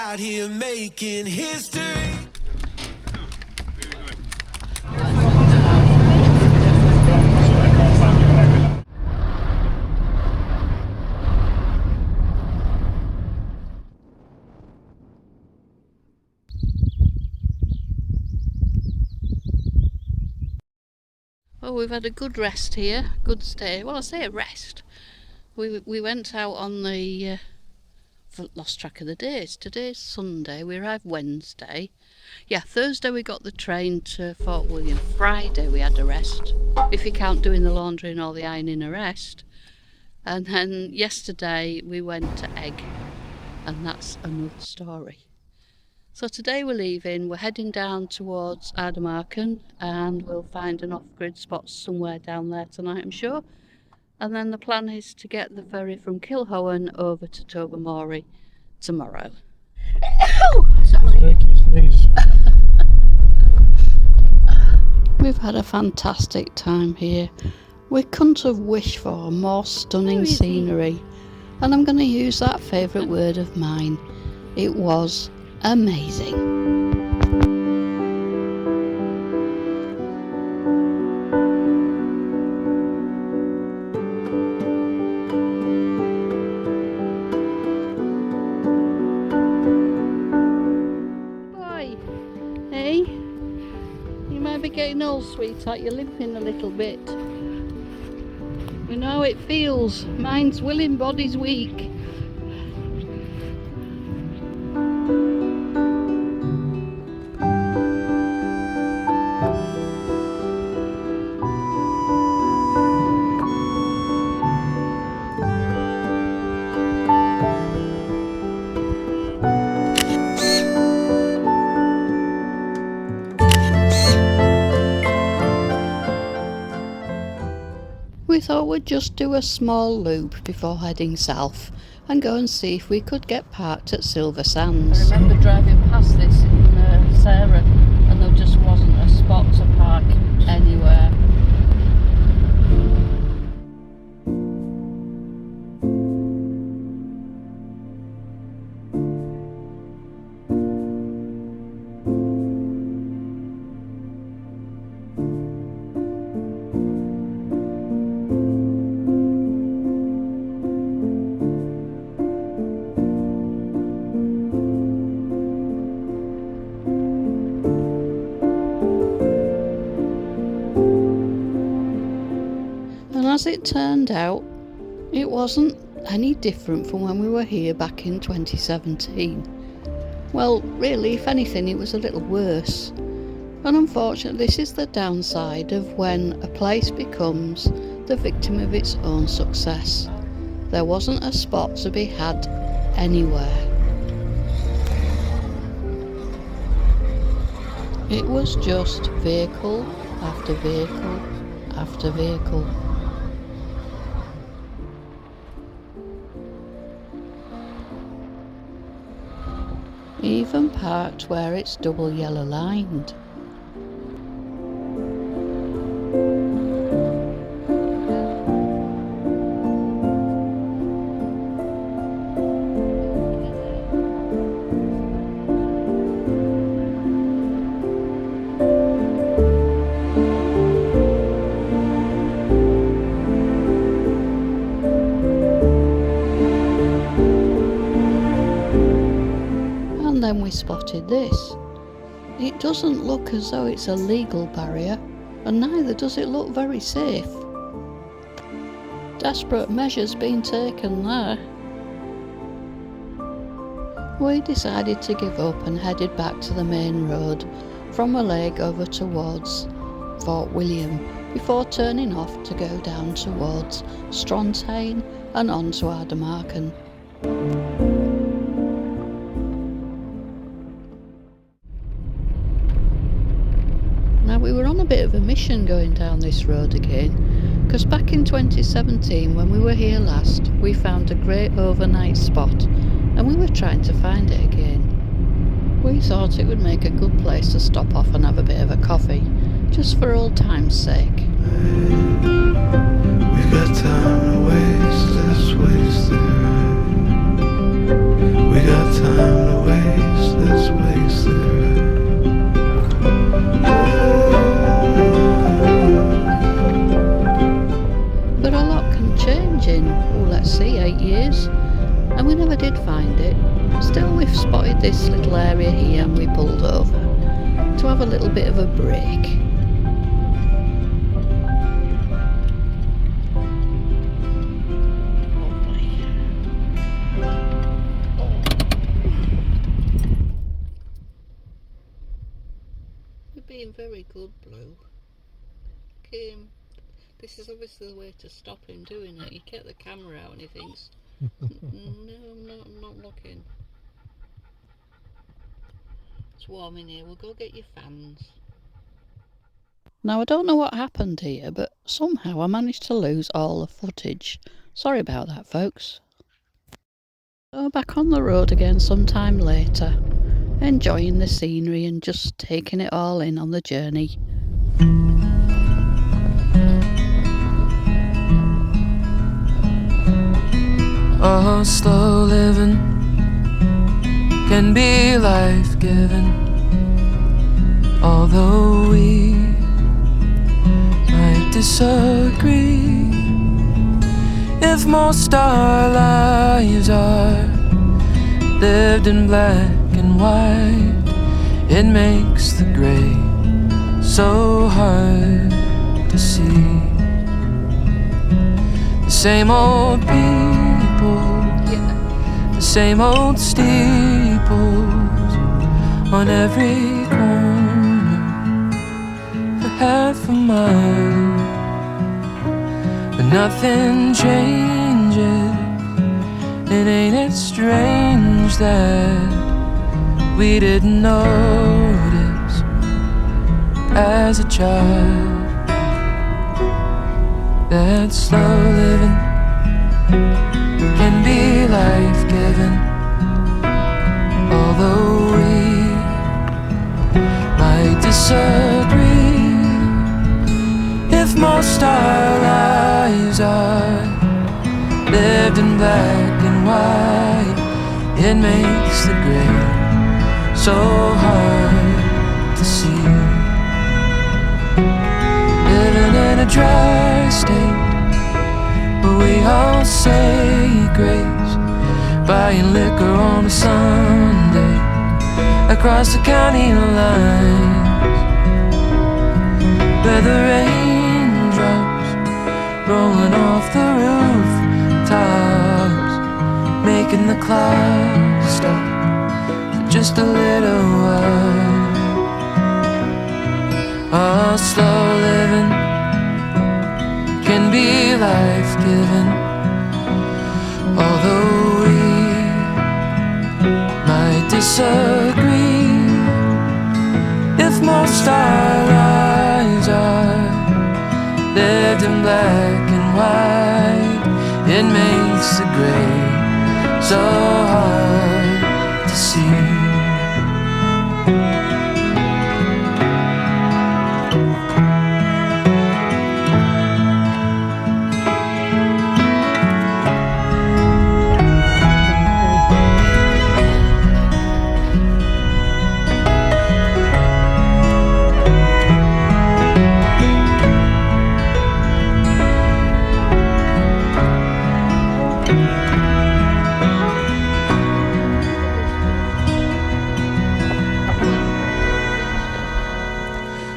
out here making history. Well, we've had a good rest here, good stay. Well, I say a rest. We went out on the lost track of the days. Today's Sunday. We arrived Wednesday. Yeah, Thursday we got the train to Fort William. Friday we had a rest, if you count doing the laundry and all the ironing a rest. And then yesterday we went to Eigg, and that's another story. So today we're leaving, we're heading down towards Ardnamurchan, and we'll find an off-grid spot somewhere down there tonight, I'm sure. And then the plan is to get the ferry from Kilhowen over to Tobermory tomorrow. Sorry. We've had a fantastic time here. We couldn't have wished for more stunning scenery. And I'm going to use that favourite word of mine. It was amazing. Boy, hey, you might be getting old, sweetheart. You're limping a little bit. We know how it feels. Mind's willing, body's weak. We thought we'd just do a small loop before heading south and go and see if we could get parked at Silver Sands. I remember driving past this in Sarah, and there just wasn't a spot to park anywhere. As it turned out, it wasn't any different from when we were here back in 2017. Well, really, if anything, it was a little worse. And unfortunately, this is the downside of when a place becomes the victim of its own success. There wasn't a spot to be had anywhere. It was just vehicle after vehicle after vehicle. Even parked where it's double yellow lined. Then we spotted this. It doesn't look as though it's a legal barrier, and neither does it look very safe. Desperate measures being taken there. We decided to give up and headed back to the main road from a lake over towards Fort William before turning off to go down towards Strawn and on to Ardnamurchan. We were on a bit of a mission going down this road again, because back in 2017 when we were here last we found a great overnight spot and we were trying to find it again. We thought it would make a good place to stop off and have a bit of a coffee, just for old time's sake. We've got time to waste, let's waste it right. We got time to waste. some change in, let's see, 8 years, and we never did find it. Still, we've spotted this little area here and we pulled over to have a little bit of a break. You're being very good, Blue. This is obviously the way to stop him doing it. You get the camera out and he thinks, no, I'm not looking. It's warm in here, we'll go get your fans. Now I don't know what happened here, but somehow I managed to lose all the footage. Sorry about that, folks. So back on the road again sometime later, enjoying the scenery and just taking it all in on the journey. Oh, slow living can be life-giving, although we might disagree. If most our lives are lived in black and white, it makes the grey so hard to see. The same old people, the same old steeples on every corner for half a mile, but nothing changes. And ain't it strange that we didn't notice as a child that slow living can be life-giving, although we might disagree. If most our lives are lived in black and white, it makes the gray so hard to see. Living in a dry state, but we all say grace, buying liquor on a Sunday across the county lines, where the raindrops rolling off the rooftops, making the clouds stop for just a little while. Oh, slow living can be life-giving, although we might disagree. If most our lives are lived in black and white, it makes the gray so hard to see.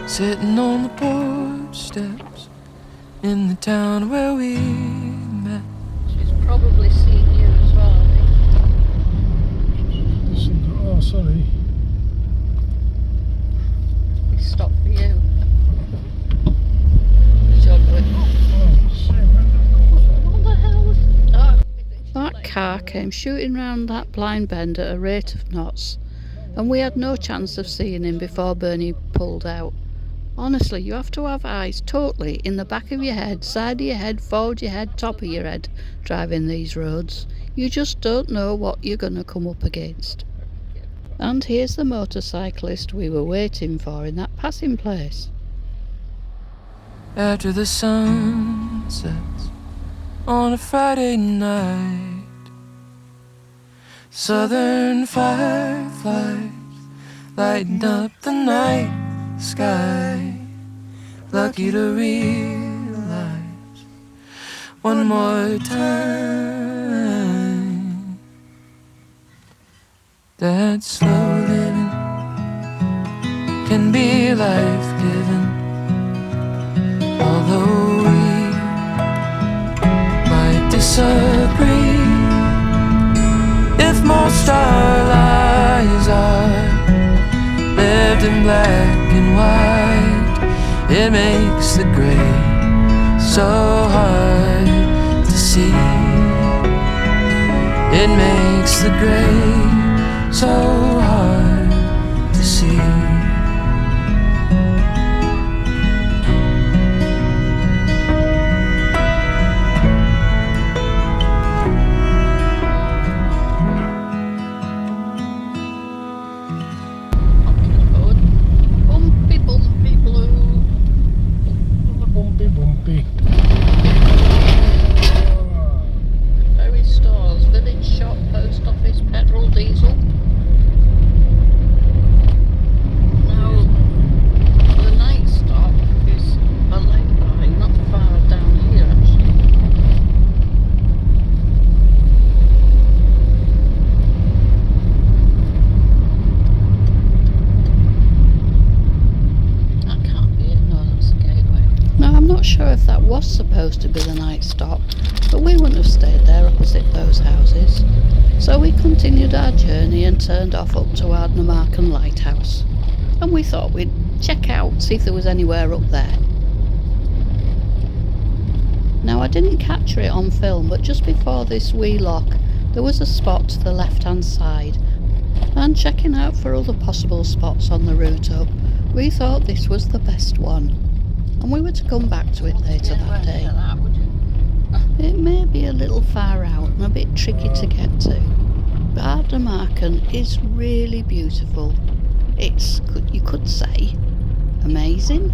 Sitting on the porch steps in the town where we met. She's probably seen you as well, I think. Oh, sorry. We stopped for you. John went, what the hell was that? Car came shooting round that blind bend at a rate of knots, and we had no chance of seeing him before Bernie pulled out. Honestly, you have to have eyes totally in the back of your head, side of your head, forward of your head, top of your head, driving these roads. You just don't know what you're going to come up against. And here's the motorcyclist we were waiting for in that passing place. After the sun sets on a Friday night, southern fireflies lighting up the night sky, lucky to realize one more time. That slow living can be life-giving, although we might disagree. If most our lives are lived in black and white, it makes the gray so hard to see. It makes the gray so hard to see. Bumpy, bumpy blue. Bumpy, bumpy. Ferry stores, village shop, post office, petrol, diesel. Now, the night stop is a lay-by, not far down here actually. That can't be it, no, that's the gateway. No, I'm not sure if that was supposed to be the night stop, but we wouldn't have stayed there opposite those houses. So we continued our journey and turned off up to Ardnamurchan lighthouse. And we thought we'd check out, see if there was anywhere up there. Now I didn't capture it on film, but just before this wee lock there was a spot to the left hand side, and checking out for other possible spots on the route up, we thought this was the best one, and we were to come back to it later that day. It may be a little far out and a bit tricky to get to, but Ardnamurchan is really beautiful. It's, you could say, amazing.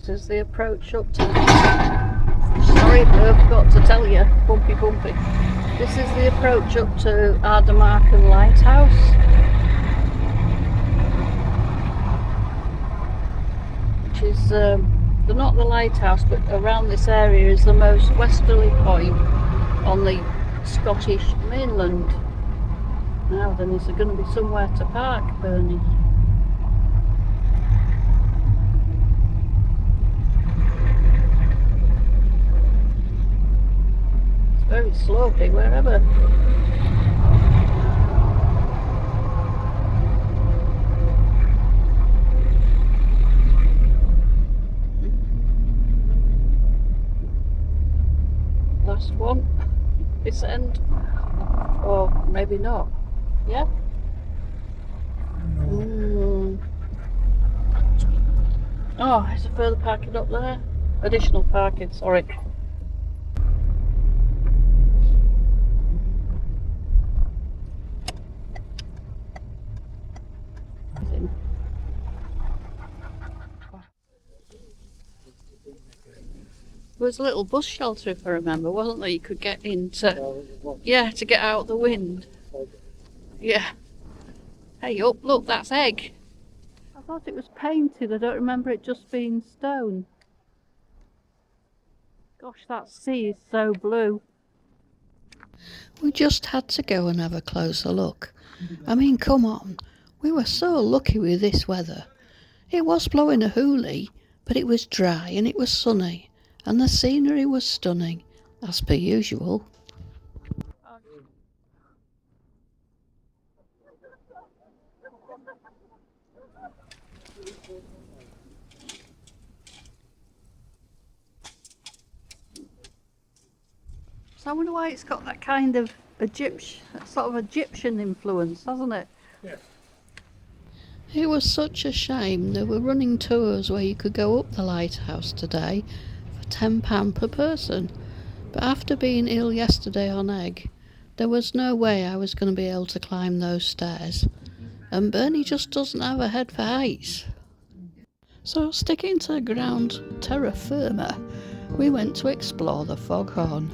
This is the approach up to... Sorry, I forgot to tell you. Bumpy, bumpy. This is the approach up to Ardnamurchan lighthouse. Which is, not the lighthouse, but around this area is the most westerly point on the Scottish mainland. Now then, is there going to be somewhere to park, Bernie? Very slopey wherever. Last one. This end. Or maybe not. Yeah? Oh, is there further parking up there? Additional parking, sorry. There was a little bus shelter, if I remember, wasn't there? You could get into, yeah, to get out the wind. Yeah. Hey up, look, that's Eigg. I thought it was painted, I don't remember it just being stone. Gosh, that sea is so blue. We just had to go and have a closer look. I mean, come on, we were so lucky with this weather. It was blowing a hoolie, but it was dry and it was sunny. And the scenery was stunning, as per usual. So I wonder why it's got that kind of sort of Egyptian influence, hasn't it? Yes. It was such a shame. They were running tours where you could go up the lighthouse today for £10 per person. But after being ill yesterday on Eigg, there was no way I was going to be able to climb those stairs. And Bernie just doesn't have a head for heights. So sticking to ground terra firma, we went to explore the foghorn.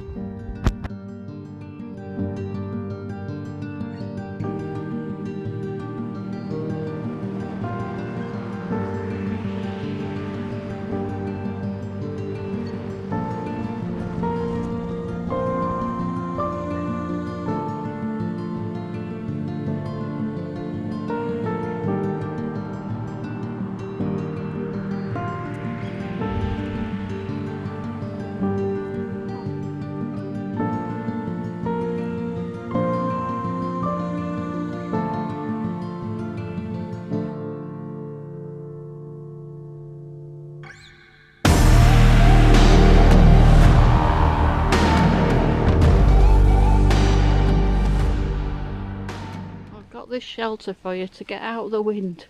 This shelter for you to get out of the wind.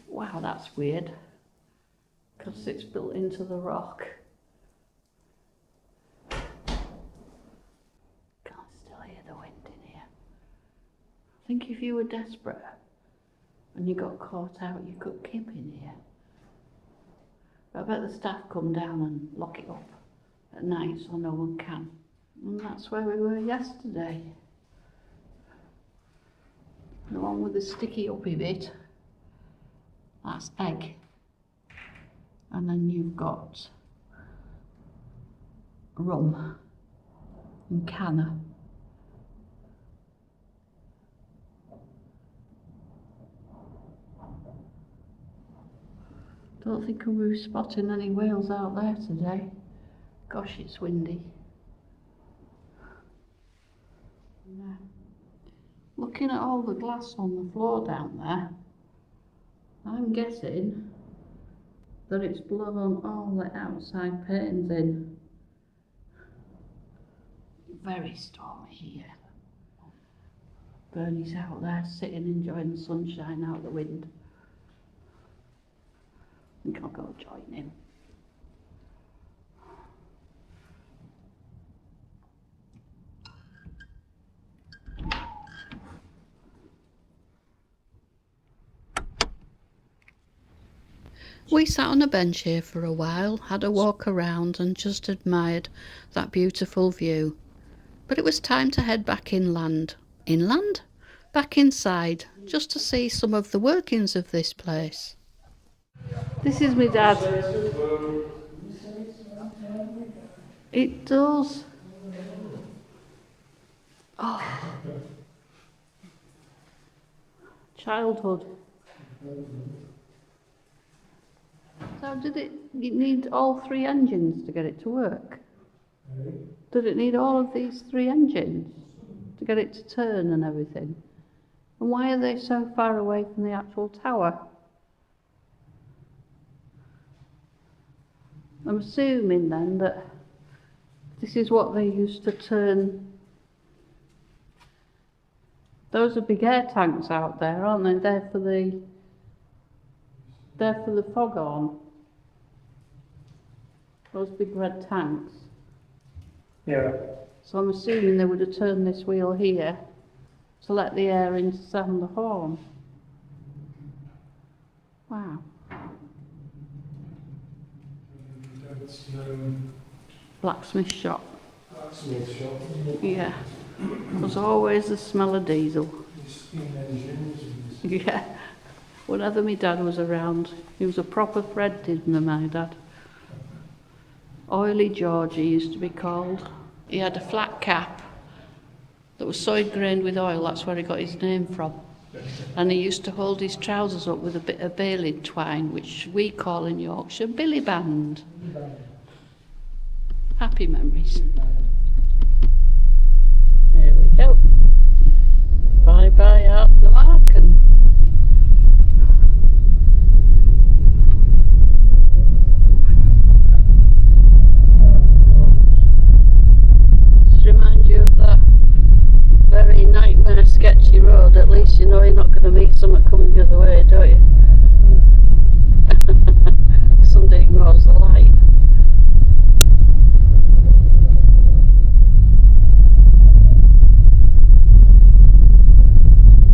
Wow, that's weird because it's built into the rock. Can I still hear the wind in here? I think if you were desperate and you got caught out, you could camp in here. But I bet the staff come down and lock it up at night so no one can. And that's where we were yesterday. The one with the sticky uppy bit, that's Eigg. And then you've got rum and canna. Don't think we were spotting any whales out there today. Gosh, it's windy. Yeah. Looking at all the glass on the floor down there, I'm guessing that it's blown all the outside panes in. Very stormy here. Bernie's out there sitting enjoying the sunshine out the wind. I think I'll go join him. We sat on a bench here for a while, had a walk around and just admired that beautiful view. But it was time to head back inland. Inland? Back inside, just to see some of the workings of this place. This is my dad. It does. Oh. Childhood. So did it need all three engines to get it to work? Did it need all of these three engines to get it to turn and everything? And why are they so far away from the actual tower? I'm assuming then that this is what they used to turn. Those are big air tanks out there, aren't they? They're for the foghorn. Those big red tanks. Yeah. So I'm assuming they would have turned this wheel here to let the air in to sound the horn. Wow. That's Blacksmith shop. blacksmith shop. Yeah. There's always the smell of diesel. Steam engines. Yeah. Whenever my dad was around, he was a proper Fred, my dad. Oily George, he used to be called. He had a flat cap that was so ingrained with oil, that's where he got his name from. And he used to hold his trousers up with a bit of baling twine, which we call in Yorkshire billy band. Happy memories. you know you're not going to meet someone coming the other way, don't you? Somebody ignores the light.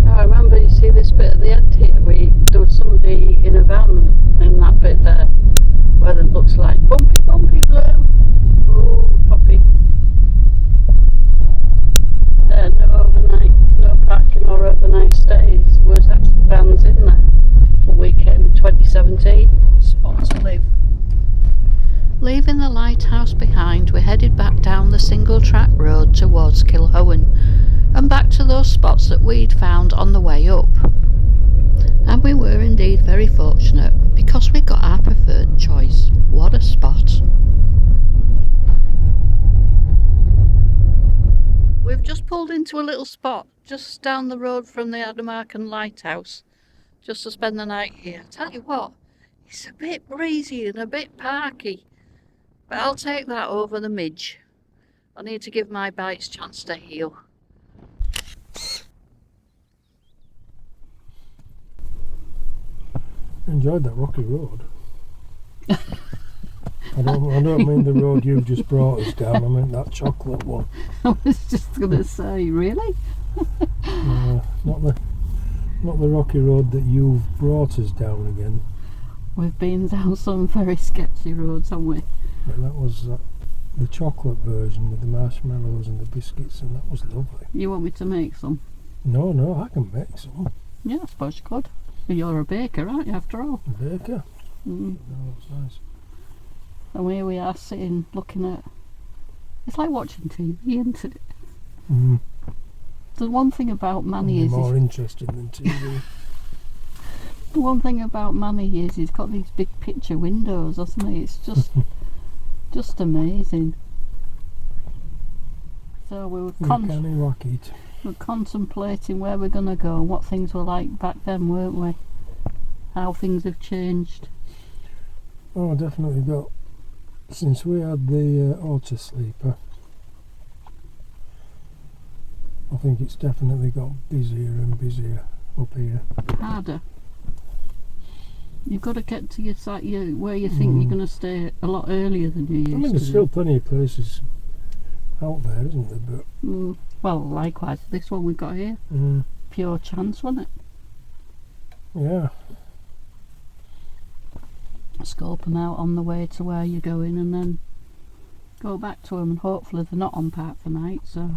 I remember, you see this bit at the end here, there was somebody in a van in that bit there, where it looks like bumpy, bumpy blue. Oh, poppy. No overnight, no parking or overnight stays. There was actually vans in there when we came in 2017. Spot to live. Leaving the lighthouse behind, we headed back down the single track road towards Kilhowen and back to those spots that we'd found on the way up. And we were indeed very fortunate because we got our preferred choice. What a spot! We've just pulled into a little spot just down the road from the Ardnamurchan lighthouse just to spend the night here. I tell you what, it's a bit breezy and a bit parky, but I'll take that over the midge. I need to give my bites a chance to heal. Enjoyed that rocky road. I don't mean the road you've just brought us down, I mean that chocolate one. I was just going to say, really? Not the rocky road that you've brought us down again. We've been down some very sketchy roads, haven't we? But that was the chocolate version with the marshmallows and the biscuits, and that was lovely. You want me to make some? No, I can make some. Yeah, I suppose you could. You're a baker, aren't you, after all? A baker? Mm. No, it's nice. And here we are sitting looking at... It's like watching TV, isn't it? Mm. The one thing about Manny is... more interesting than TV. The one thing about Manny is he's got these big picture windows, hasn't he? It's just... just amazing. So we were we're contemplating where we're going to go and what things were like back then, weren't we? How things have changed. Oh, definitely got... Since we had the auto sleeper, I think it's definitely got busier and busier up here. Harder. You've got to get to your site where you think you're going to stay a lot earlier than you used to. I mean, there's still plenty of places out there, isn't there? But well, likewise, this one we've got here, pure chance, wasn't it? Yeah. Scope them out on the way to where you're going and then go back to them, and hopefully they're not on park for night. So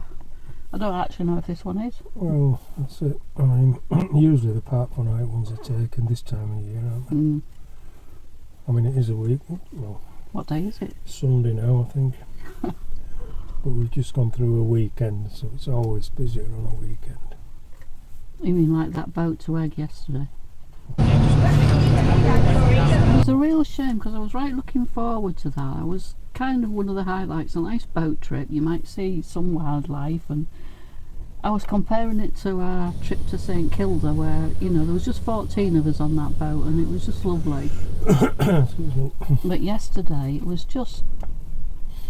I don't actually know if this one is. Well, that's it. I mean, usually the park for night ones are taken this time of year, aren't they? I mean, it is a week. Well, what day is it? Sunday now, I think. But we've just gone through a weekend, so it's always busier on a weekend. You mean like that boat to Egg yesterday? It was a real shame because I was right looking forward to that. It was kind of one of the highlights, a nice boat trip. You might see some wildlife, and I was comparing it to our trip to St Kilda where, you know, there was just 14 of us on that boat and it was just lovely. Excuse me. But yesterday it was just,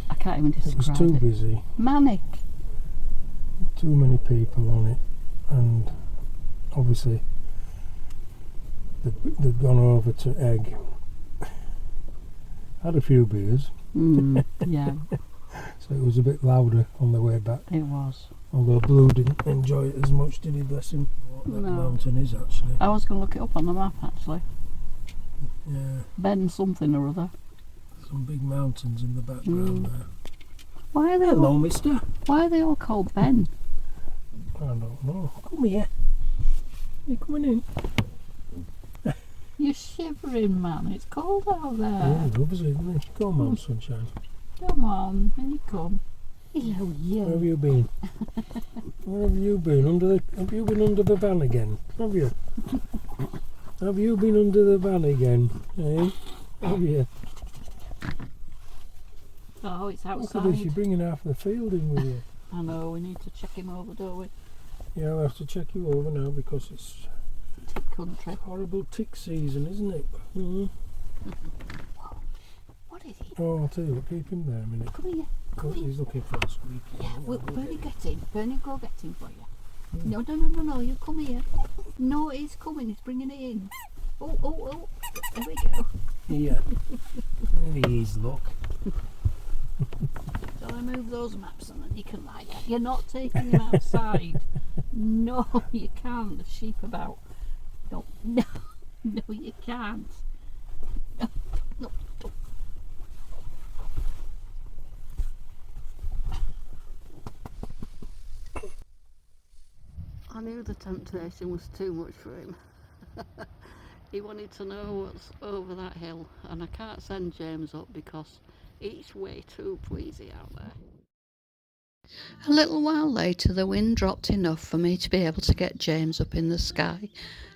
I can't even describe it. It was too busy. Manic. Too many people on it, and obviously they'd gone over to Egg. Had a few beers. Yeah. So it was a bit louder on the way back. It was. Although Blue didn't enjoy it as much, did he, bless him? What that mountain is, actually. I was going to look it up on the map, actually. Yeah. Ben something or other. Some big mountains in the background there. Why are they Hello, all, mister. why are they all called Ben? I don't know. Come here. You coming in? You're shivering, man. It's cold out there. Yeah, obviously, isn't it? Come on, sunshine. Come on, when you come. Hello, you. Where have you been? Where have you been? Have you been under the van again? Have you? Have you been under the van again? Eh? Have you? Oh, it's outside. Look at this, you're bringing half the field in with you. I know, we need to check him over, don't we? Yeah, I'll have to check you over now because it's Tick country. horrible tick season, isn't it? What is he? Oh, I'll tell you what, keep him there a minute. Come here. Come here. He's looking for a squeaky. Yeah, Bernie, get in. Bernie, go get him for you. No, no, no, no, no, you come here. No, he's coming, he's bringing it in. Oh, oh, oh, there we go. Here. There he is, look. Shall I move those maps and then you can lie down? You're not taking him outside. No, you can't. There's sheep about. No, no, no, you can't. No, no, no. I knew the temptation was too much for him. He wanted to know what's over that hill, and I can't send James up because it's way too breezy out there. A little while later, the wind dropped enough for me to be able to get James up in the sky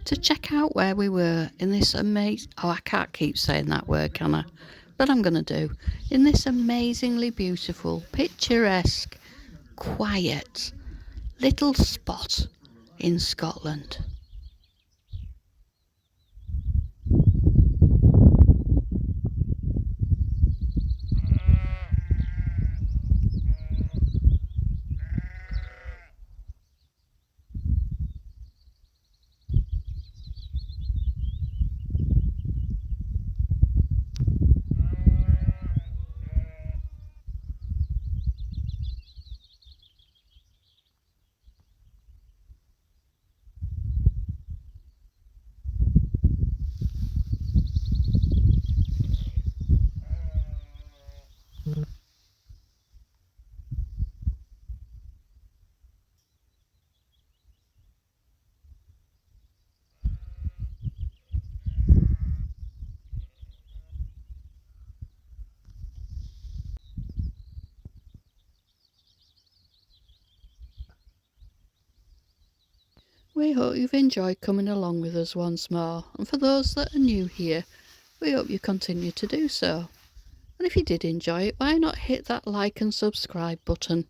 to check out where we were in this amazing... Oh, I can't keep saying that word, can I? But I'm going to do. In this amazingly beautiful, picturesque, quiet little spot in Scotland. We hope you've enjoyed coming along with us once more, and for those that are new here, we hope you continue to do so. And if you did enjoy it, why not hit that like and subscribe button,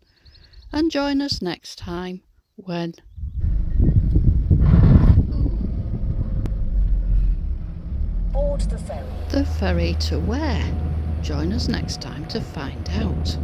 and join us next time when... Board the ferry. The ferry to where? Join us next time to find out.